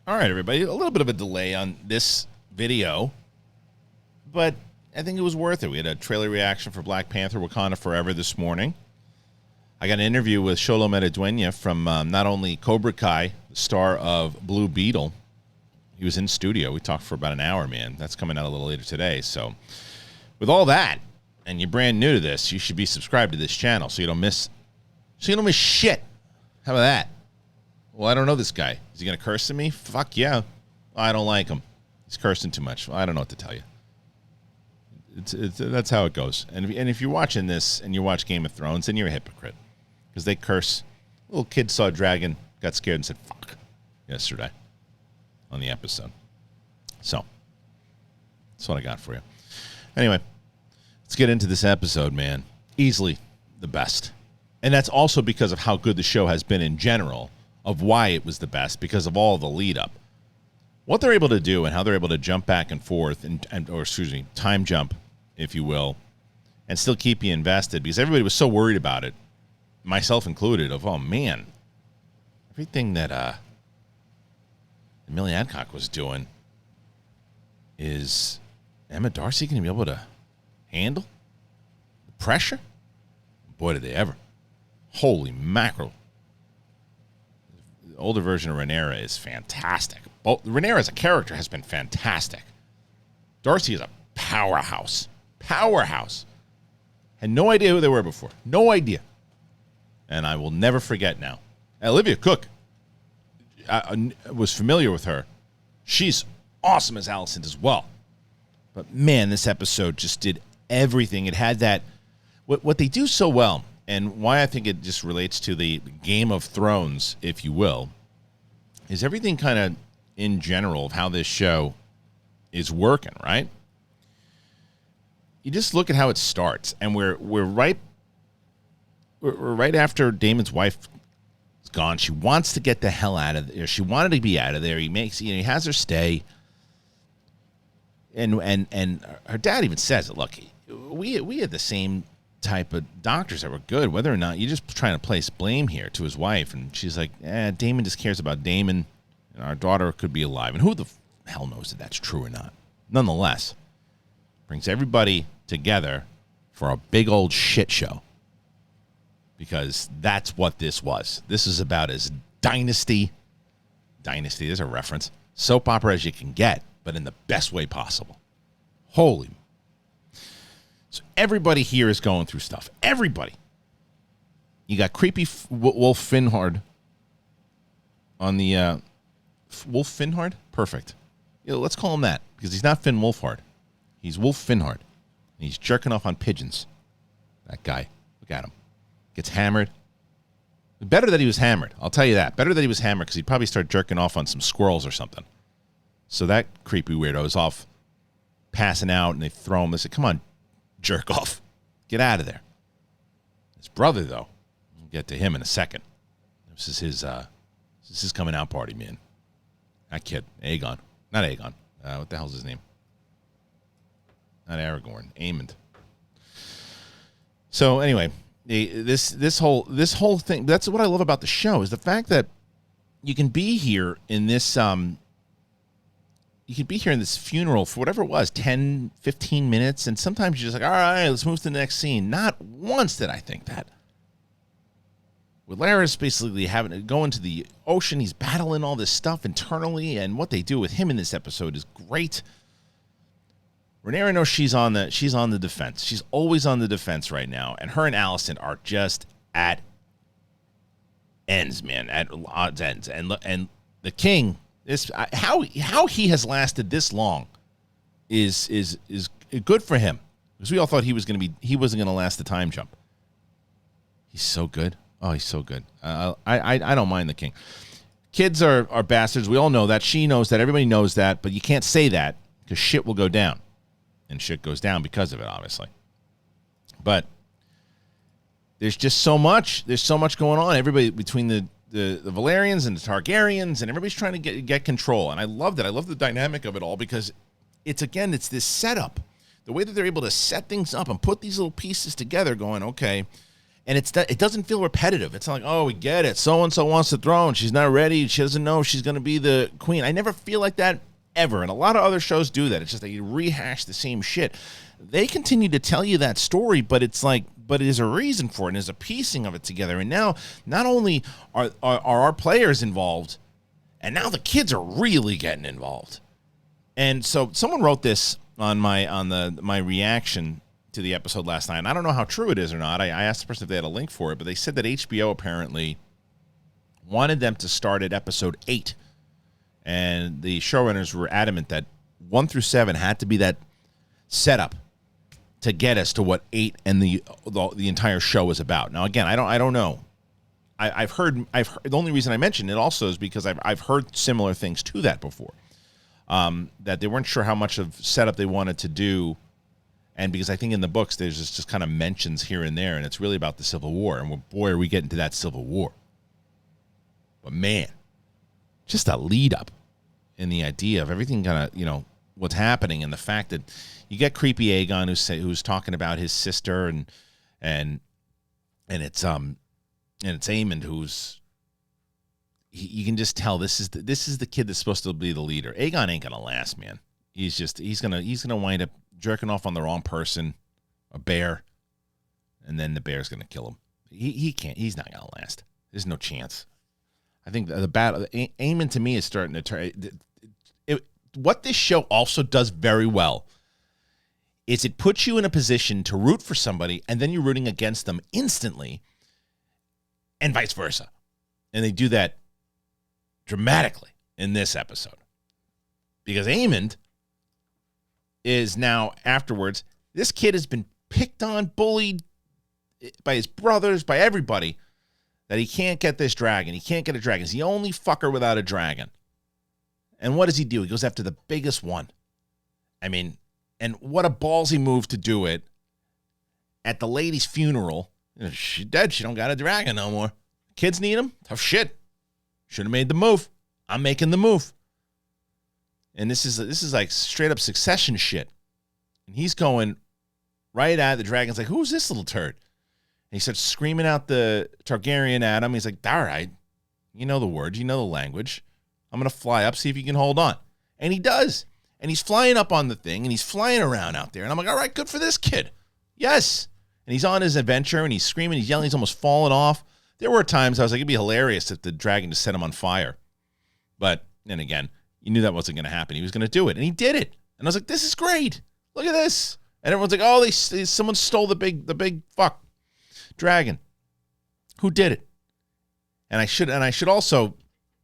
All right, everybody. A little bit of a delay on this video, but I think it was worth it. We had a trailer reaction for Black Panther Wakanda Forever this morning. I got an interview with Xolo Maridueña from not only Cobra Kai, the star of Blue Beetle. He was in studio. We talked for about an hour, man. That's coming out a little later today. So with all that, and you're brand new to this, you should be subscribed to this channel so you don't miss shit. How about that? Well, I don't know this guy. Is he going to curse at me? Fuck yeah. I don't like him. He's cursing too much. Well, I don't know what to tell you. That's how it goes. And if you're watching this and you watch Game of Thrones, then you're a hypocrite. Because they curse. A little kid saw a dragon, got scared and said, fuck, yesterday on the episode. So, that's what I got for you. Anyway, let's get into this episode, man. Easily the best. And that's also because of how good the show has been in general, of why it was the best, because of all the lead up. What they're able to do and how they're able to jump back and forth, time jump, if you will, and still keep you invested, because everybody was so worried about it, myself included, of, oh man, everything that Amelia Adcock was doing, is Emma Darcy going to be able to handle the pressure? Boy, did they ever. Holy mackerel. The older version of Rhaenyra is fantastic. Rhaenyra as a character has been fantastic. Darcy is a powerhouse. Powerhouse. Had no idea who they were before. No idea. And I will never forget now. Olivia Cook, I was familiar with her. She's awesome as Alicent as well. But man, this episode just did everything. It had that, what they do so well, and why I think it just relates to the Game of Thrones, if you will, is everything kind of in general of how this show is working, right? You just look at how it starts, and we're right after Damon's wife is gone. She wants to get the hell out of there. She wanted to be out of there. He has her stay, and her dad even says it. Look, we had the same type of doctors that were good, whether or not you're just trying to place blame here to his wife. And she's like, Damon just cares about Damon, and our daughter could be alive. And who the hell knows if that's true or not? Nonetheless, brings everybody together for a big old shit show, because that's what this was. This is about as dynasty, there's a reference, soap opera as you can get, but in the best way possible. Holy. So everybody here is going through stuff. Everybody. You got creepy Wolf Finhard on the Wolf Finhard? Perfect. Let's call him that, because he's not Finn Wolfhard. He's Wolf Finhard. And he's jerking off on pigeons. That guy. Look at him. Gets hammered. Better that he was hammered. I'll tell you that. Better that he was hammered, because he'd probably start jerking off on some squirrels or something. So that creepy weirdo is off passing out, and they throw him. They say, come on, jerk off. Get out of there. His brother, though, we'll get to him in a second. This is his coming out party, man. That kid, Aegon. Not Aegon. What the hell's his name? Not Aragorn. Eamonn. So anyway, this whole thing, that's what I love about the show, is the fact that you can be here in this funeral for whatever it was, 10, 15 minutes, and sometimes you're just like, all right, let's move to the next scene. Not once did I think that. With Larys basically having to go into the ocean, he's battling all this stuff internally, and what they do with him in this episode is great. Rhaenyra knows she's on the defense. She's always on the defense right now, and her and Alicent are just at ends, man, at odds ends. And the king, how he has lasted this long is good for him, because we all thought he wasn't going to last the time jump. He's so good. Oh, he's so good. I don't mind the king. Kids are bastards. We all know that. She knows that. Everybody knows that. But you can't say that, because shit will go down. And shit goes down because of it, obviously. But there's just so much. There's so much going on. Everybody, between the Valerians and the Targaryens, and everybody's trying to get control. And I love that. I love the dynamic of it all, because it's this setup. The way that they're able to set things up and put these little pieces together, going, okay, And it doesn't feel repetitive. It's not like, oh, we get it. So-and-so wants the throne. She's not ready. She doesn't know she's going to be the queen. I never feel like that ever. And a lot of other shows do that. It's just they rehash the same shit. They continue to tell you that story, but it's like, but there's a reason for it, and there's a piecing of it together. And now, not only are our players involved, and now the kids are really getting involved. And so someone wrote this on my reaction to the episode last night. And I don't know how true it is or not. I asked the person if they had a link for it, but they said that HBO apparently wanted them to start at episode 8. And the showrunners were adamant that 1 through 7 had to be that setup to get us to what 8 and the entire show is about. Now, again, I don't know. I've heard the only reason I mentioned it also is because I've heard similar things to that before. That they weren't sure how much of setup they wanted to do. And because I think in the books, there's just kind of mentions here and there, and it's really about the Civil War. And boy, are we getting to that Civil War. But man, just a lead up in the idea of everything kind of, what's happening, and the fact that you get creepy Aegon who's talking about his sister, and it's Eamonn who's you can just tell this is the kid that's supposed to be the leader. Aegon ain't gonna last, man. He's gonna wind up jerking off on the wrong person, a bear, and then the bear's gonna kill him. He can't. He's not gonna last. There's no chance. I think the battle, Eamonn to me is starting to turn. What this show also does very well is it puts you in a position to root for somebody, and then you're rooting against them instantly, and vice versa. And they do that dramatically in this episode. Because Eamonn is now, afterwards, this kid has been picked on, bullied by his brothers, by everybody, that he can't get this dragon. He can't get a dragon. He's the only fucker without a dragon. And what does he do? He goes after the biggest one. I mean, and what a ballsy move to do it at the lady's funeral. She's dead. She don't got a dragon no more. Kids need him. Tough shit. Should have made the move. I'm making the move. And this is like straight up Succession shit. And he's going right at the dragon's like, who's this little turd? And he starts screaming out the Targaryen at him. He's like, all right, you know the words, you know the language. I'm going to fly up, see if you can hold on. And he does. And he's flying up on the thing, and he's flying around out there. And I'm like, all right, good for this kid. Yes. And he's on his adventure, and he's screaming, he's yelling, he's almost falling off. There were times I was like, it'd be hilarious if the dragon just set him on fire. But then again, you knew that wasn't going to happen. He was going to do it, and he did it. And I was like, this is great. Look at this. And everyone's like, oh, someone stole the big fuck dragon. Who did it? And I should also,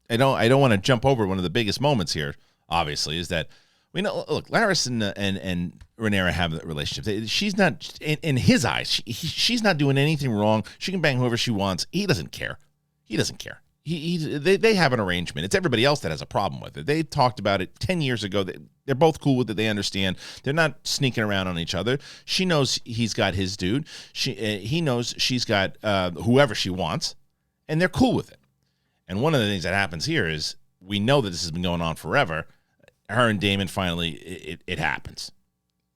I don't want to jump over one of the biggest moments here, obviously, is that we know, look, Larys and Rhaenyra have that relationship. She's not, in his eyes, she's not doing anything wrong. She can bang whoever she wants. He doesn't care. He doesn't care. They have an arrangement. It's everybody else that has a problem with it. They talked about it 10 years ago. They're both cool with it. They understand. They're not sneaking around on each other. She knows he's got his dude. He knows she's got whoever she wants, and they're cool with it. And one of the things that happens here is we know that this has been going on forever. Her and Daemon finally, it happens.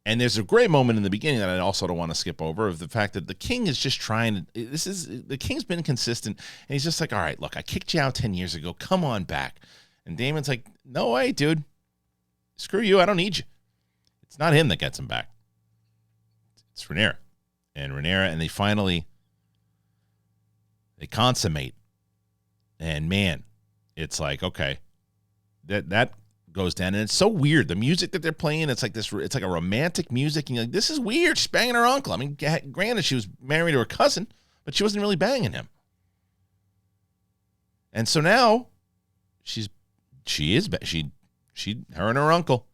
And there's a great moment in the beginning that I also don't want to skip over of the fact that the king is just trying to, the king's been consistent, and he's just like, all right, look, I kicked you out 10 years ago. Come on back. And Daemon's like, no way, dude. Screw you. I don't need you. It's not him that gets him back. It's Rhaenyra. And they finally, they consummate. And man, it's like, okay, that goes down, and it's so weird. The music that they're playing, it's like a romantic music, and you're like, this is weird. She's banging her uncle. I mean, granted, she was married to her cousin, but she wasn't really banging him. And so now, her and her uncle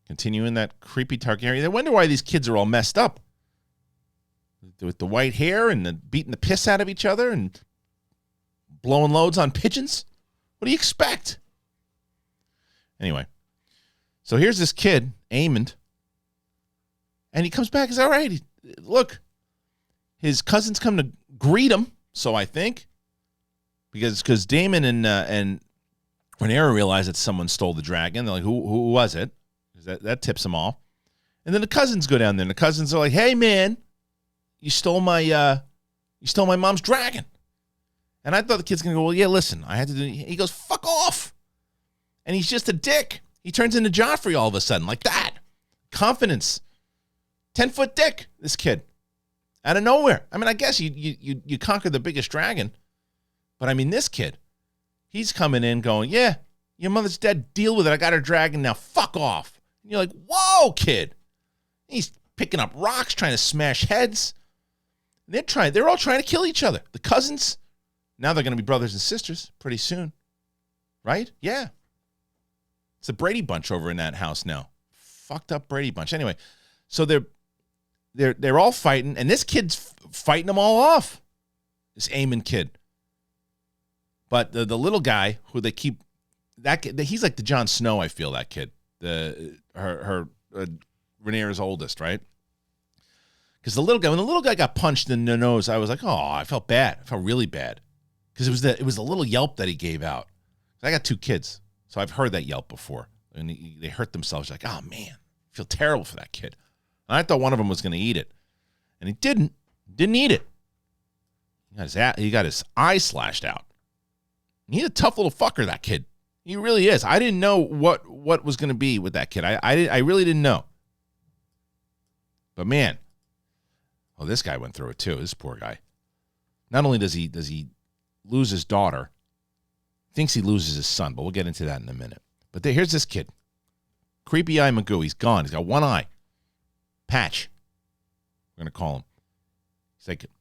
continuing that creepy Targaryen. I wonder why these kids are all messed up with the white hair and beating the piss out of each other and blowing loads on pigeons. What do you expect? Anyway, so here's this kid, Eamonn, and he comes back and says, all right, look, his cousins come to greet him, so I think, because Daemon and Rhaenyra realize that someone stole the dragon. They're like, who was it? That tips them off. And then the cousins go down there, and the cousins are like, hey, man, you stole my You stole my mom's dragon. And I thought the kid's going to go, well, yeah, listen, I had to do it. He goes, fuck off. And he's just a dick. He turns into Joffrey all of a sudden, like that. Confidence. 10-foot dick, this kid. Out of nowhere. I mean, I guess you conquer the biggest dragon. But I mean, this kid, he's coming in going, yeah, your mother's dead. Deal with it. I got her dragon now. Fuck off. And you're like, whoa, kid. He's picking up rocks, trying to smash heads. They're all trying to kill each other. The cousins. Now they're going to be brothers and sisters pretty soon. Right? Yeah. It's a Brady Bunch over in that house now. Fucked up Brady Bunch. Anyway, so they're all fighting, and this kid's fighting them all off. This Eamonn kid. But the little guy who they keep, he's like the Jon Snow, I feel, that kid. Rhaenyra's oldest, right? Because when the little guy got punched in the nose, I was like, oh, I felt bad. I felt really bad. Because it was the little yelp that he gave out. I got 2 kids, so I've heard that yelp before. And they hurt themselves like, oh, man, I feel terrible for that kid. And I thought one of them was going to eat it. And he didn't. Didn't eat it. He got his eye slashed out. He's a tough little fucker, that kid. He really is. I didn't know what was going to be with that kid. I really didn't know. But, man, this guy went through it, too. This poor guy. Not only does he lose his daughter, thinks he loses his son, but we'll get into that in a minute. But here's this kid. Creepy Eye Magoo. He's gone. He's got one eye. Patch. We're going to call him.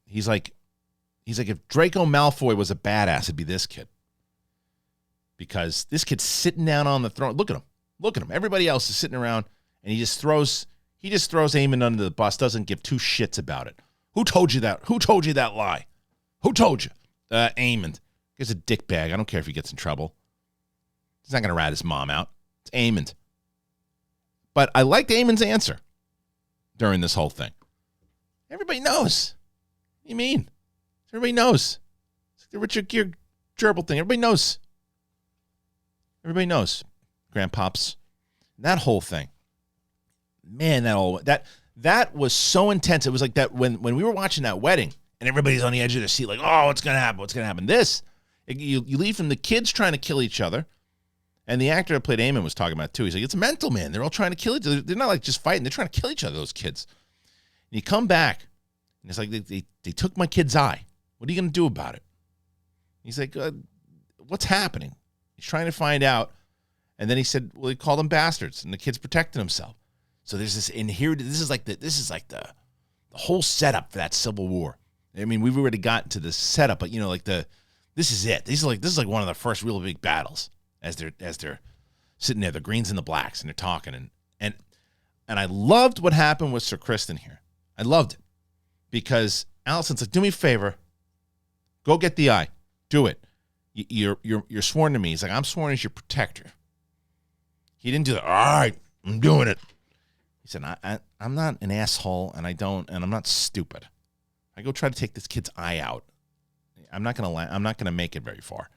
He's like if Draco Malfoy was a badass, it'd be this kid. Because this kid's sitting down on the throne. Look at him. Look at him. Everybody else is sitting around, and he just throws Eamonn under the bus, doesn't give 2 shits about it. Who told you that? Who told you that lie? Who told you? Eamonn. He's a dickbag. I don't care if he gets in trouble. He's not going to rat his mom out. It's Eamonn. But I liked Eamonn's answer during this whole thing. Everybody knows. What do you mean? Everybody knows. It's like the Richard Gere gerbil thing. Everybody knows. Everybody knows. Grandpops. That whole thing. Man, that was so intense. It was like that when we were watching that wedding and everybody's on the edge of their seat like, oh, what's going to happen? What's going to happen? You leave from the kids trying to kill each other. And the actor that played Eamonn was talking about it too. He's like, it's mental, man. They're all trying to kill each other. They're not like just fighting. They're trying to kill each other, those kids. And you come back, and it's like, they took my kid's eye. What are you going to do about it? He's like, what's happening? He's trying to find out. And then he said, well, he called them bastards, and the kid's protecting himself. So there's this inherited. This is like the whole setup for that Civil War. I mean, we've already gotten to the setup, but this is it. This is like one of the first real big battles as they're sitting there, the greens and the blacks, and they're talking and I loved what happened with Sir Kristian here. I loved it because Alicent's like, do me a favor, go get the eye, do it. You're sworn to me. He's like, I'm sworn as your protector. He didn't do that. All right, I'm doing it. He said, I'm not an asshole, and I'm not stupid. I go try to take this kid's eye out. I'm not gonna make it very far.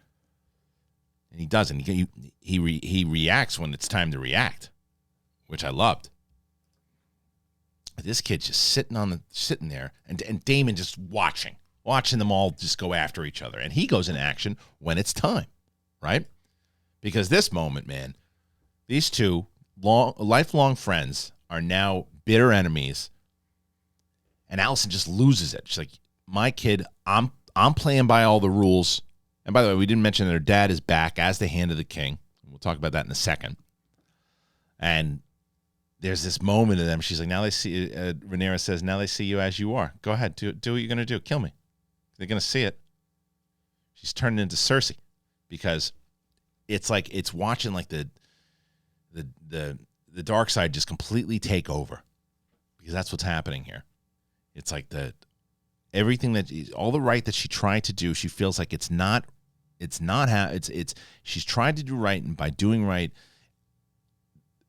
And he doesn't. He reacts when it's time to react, which I loved. This kid's just sitting there, and Daemon just watching them all just go after each other, and he goes in action when it's time, right? Because this moment, man, these two lifelong friends are now bitter enemies, and Alicent just loses it. She's like, my kid, I'm playing by all the rules. And by the way, we didn't mention that her dad is back as the Hand of the King. We'll talk about that in a second. And there's this moment of them. She's like, now they see, Rhaenyra says, now they see you as you are. Go ahead, do what you're going to do. Kill me. They're going to see it. She's turned into Cersei because it's like, it's watching like the dark side just completely take over, because that's what's happening here. It's like everything all the right that she tried to do, she feels like she's tried to do right, and by doing right,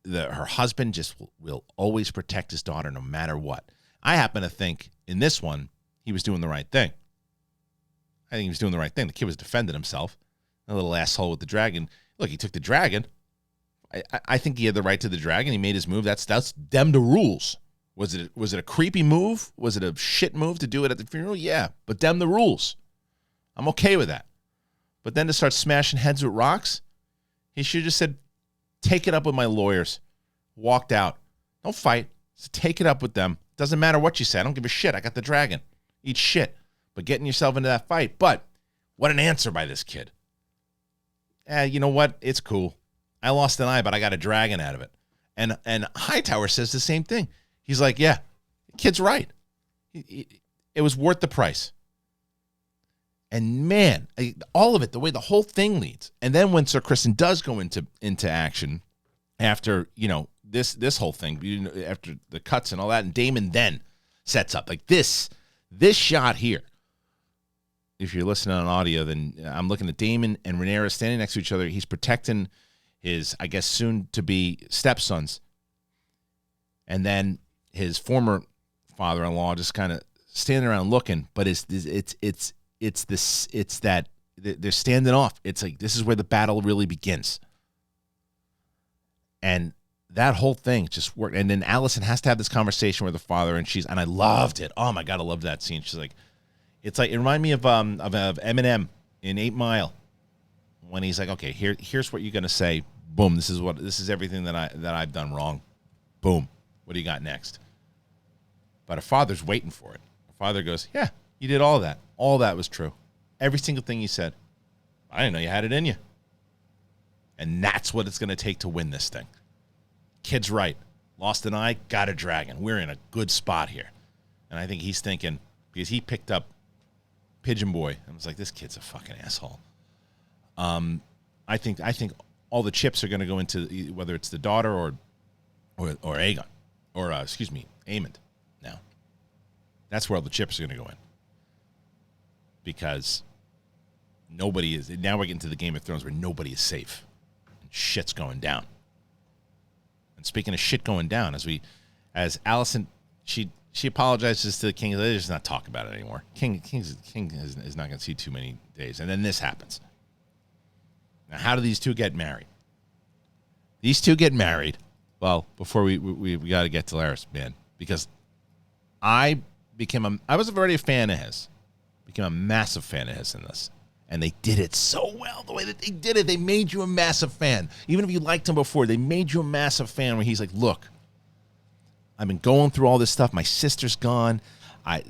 her husband just will always protect his daughter no matter what. I happen to think in this one, he was doing the right thing. I think he was doing the right thing. The kid was defending himself. A little asshole with the dragon. Look, he took the dragon. I think he had the right to the dragon. He made his move. That's them the rules. Was it a creepy move? Was it a shit move to do it at the funeral? Yeah, but them the rules. I'm okay with that. But then to start smashing heads with rocks, he should have just said, take it up with my lawyers. Walked out. Don't fight. Just take it up with them. Doesn't matter what you say. I don't give a shit. I got the dragon. Eat shit. But getting yourself into that fight. But what an answer by this kid. You know what? It's cool. I lost an eye, but I got a dragon out of it. And Hightower says the same thing. He's like, yeah, the kid's right. It was worth the price. And man, all of it, the way the whole thing leads. And then when Sir Kristian does go into action after, this whole thing, after the cuts and all that, and Daemon then sets up like this shot here. If you're listening on audio, then I'm looking at Daemon and Rhaenyra standing next to each other. He's protecting his, I guess, soon-to-be stepsons. And then his former father-in-law just kind of standing around looking. But it's that they're standing off. It's like this is where the battle really begins. And that whole thing just worked. And then Alicent has to have this conversation with her father, and I loved it. Oh my God, I loved that scene. She's like, it reminded me of Eminem in 8 Mile when he's like, okay, here's what you're gonna say. Boom, this is everything that I've done wrong. Boom, what do you got next? But her father's waiting for it. Her father goes, yeah, you did all that. All that was true. Every single thing you said. I didn't know you had it in you. And that's what it's gonna take to win this thing. Kid's right. Lost an eye, got a dragon. We're in a good spot here. And I think he's thinking, because he picked up Pigeon Boy and was like, this kid's a fucking asshole. I think all the chips are going to go into whether it's the daughter or Aegon, or Aemond. Now, that's where all the chips are going to go in, because nobody is. Now we're getting to the Game of Thrones where nobody is safe, and shit's going down. And speaking of shit going down, as Alicent, she apologizes to the king. They just not talk about it anymore. King is not going to see too many days. And then this happens. Now, how do these two get married? These two get married. Well, before we got to get to Larys, man, because I was already a fan of his. Became a massive fan of his in this. And they did it so well, the way that they did it. They made you a massive fan. Even if you liked him before, they made you a massive fan where he's like, look, I've been going through all this stuff. My sister's gone.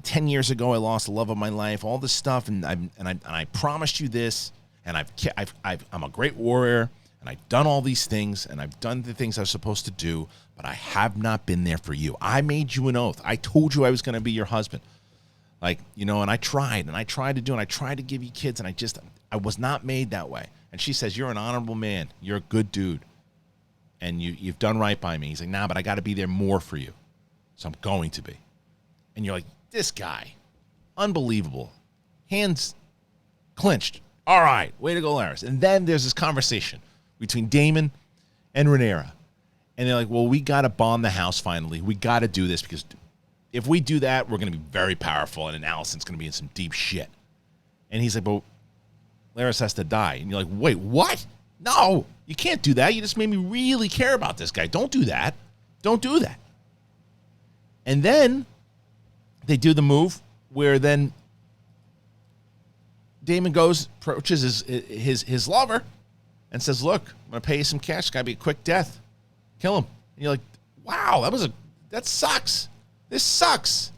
10 years ago, I lost the love of my life. All this stuff, and I promised you this. And I'm a great warrior, and I've done all these things, and I've done the things I was supposed to do, but I have not been there for you. I made you an oath. I told you I was going to be your husband, and I tried to do, and I tried to give you kids, and I was not made that way. And she says, you're an honorable man. You're a good dude. And you've done right by me. He's like, nah, but I got to be there more for you. So I'm going to be. And you're like, this guy, unbelievable. Hands clenched. All right, way to go, Larys. And then there's this conversation between Daemon and Rhaenyra. And they're like, well, we got to bomb the house finally. We got to do this because if we do that, we're going to be very powerful. And then Alicent's going to be in some deep shit. And he's like, but Larys has to die. And you're like, wait, what? No, you can't do that. You just made me really care about this guy. Don't do that. Don't do that. And then they do the move where then Daemon approaches his lover and says, look, I'm going to pay you some cash. It's got to be a quick death. Kill him. And you're like, wow, that sucks. This sucks.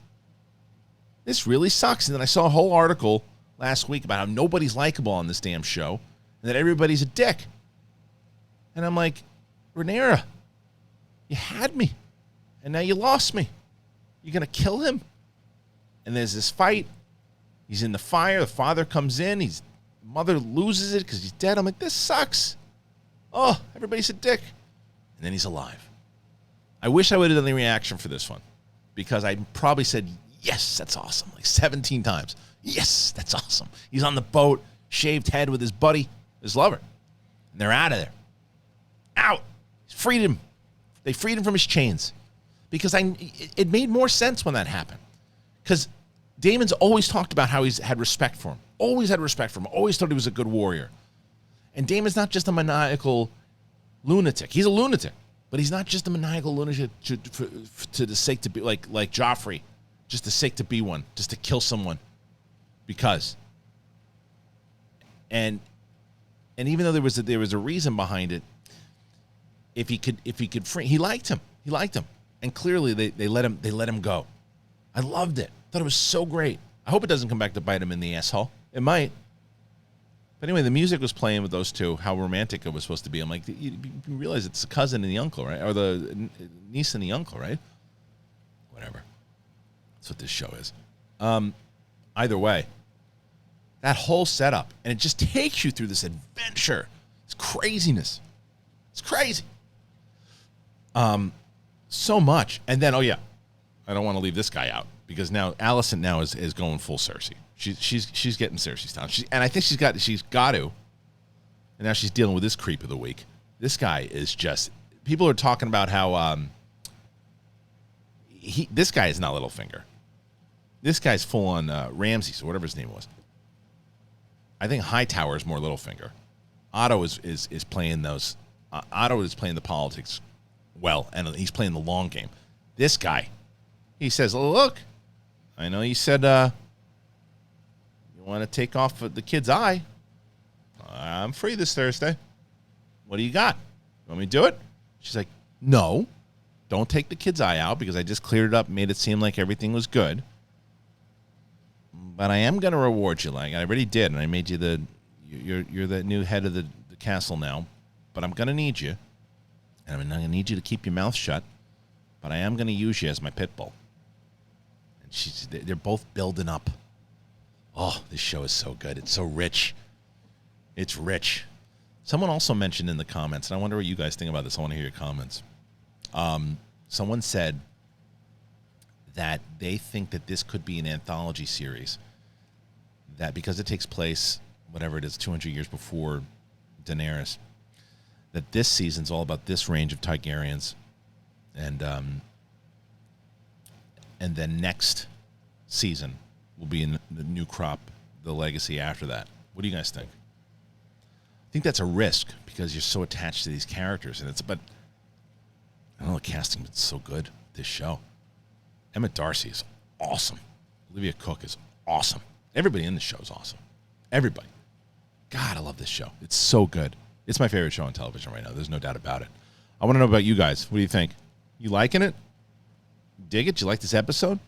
This really sucks. And then I saw a whole article last week about how nobody's likable on this damn show and that everybody's a dick. And I'm like, Rhaenyra, you had me, and now you lost me. You're going to kill him? And there's this fight. He's in the fire. The father comes in. Mother loses it because he's dead. I'm like, this sucks. Oh, everybody's a dick. And then he's alive. I wish I would have done the reaction for this one because I probably said, yes, that's awesome, like 17 times. Yes, that's awesome. He's on the boat, shaved head with his buddy, his lover. And they're out of there. Out. Freed him. They freed him from his chains. Because it made more sense when that happened. Because Daemon's always talked about how he's had respect for him. Always had respect for him. Always thought he was a good warrior. And Daemon's not just a maniacal lunatic. He's a lunatic. But he's not just a maniacal lunatic to the sake to be like Joffrey, just the sake to be one, just to kill someone, because. And even though there was a reason behind it, if he could free, he liked him, and clearly they let him go. I loved it. Thought it was so great. I hope it doesn't come back to bite him in the asshole. It might. But anyway, the music was playing with those two, how romantic it was supposed to be. I'm like, you realize it's the cousin and the uncle, right? Or the niece and the uncle, right? Whatever. That's what this show is. Either way, that whole setup, and it just takes you through this adventure. It's craziness. It's crazy. So much. And then, oh yeah, I don't want to leave this guy out, because now Alicent now is going full Cersei. She's getting Cersei's town. And I think she's got to. And now she's dealing with this creep of the week. This guy is just, people are talking about how this guy is not Littlefinger. This guy's full on Ramses or whatever his name was. I think Hightower is more Littlefinger. Otto is playing those. Otto is playing the politics well, and he's playing the long game. This guy, he says, "Look, I know you said you want to take off the kid's eye. I'm free this Thursday. What do you got? You want me to do it?" She's like, "No, don't take the kid's eye out, because I just cleared it up, made it seem like everything was good. But I am going to reward you. Like I already did, and I made you you're the new head of the castle now. But I'm going to need you, and I'm going to need you to keep your mouth shut. But I am going to use you as my pit bull." And they're both building up. Oh, this show is so good. It's so rich. It's rich. Someone also mentioned in the comments, and I wonder what you guys think about this. I want to hear your comments. Someone said that they think that this could be an anthology series, that because it takes place, whatever it is, 200 years before Daenerys, that this season's all about this range of Targaryens, and then next season will be in the new crop, the legacy after that. What do you guys think? I think that's a risk, because you're so attached to these characters, but I don't know, the casting is so good, this show. Emmett Darcy is awesome. Olivia Cook is awesome. Everybody in the show is awesome. Everybody. God, I love this show. It's so good. It's my favorite show on television right now. There's no doubt about it. I want to know about you guys. What do you think? You liking it? Dig it? You like this episode?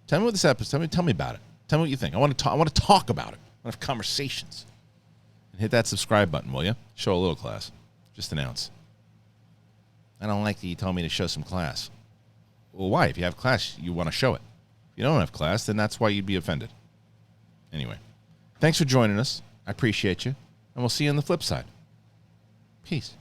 Tell me what this episode. Tell me about it. Tell me what you think. I want to talk about it. I want to have conversations. And hit that subscribe button, will you? Show a little class. Just announce. I don't like that you told me to show some class. Well, why? If you have class, you want to show it. If you don't have class, then that's why you'd be offended. Anyway, thanks for joining us. I appreciate you. And we'll see you on the flip side. Peace.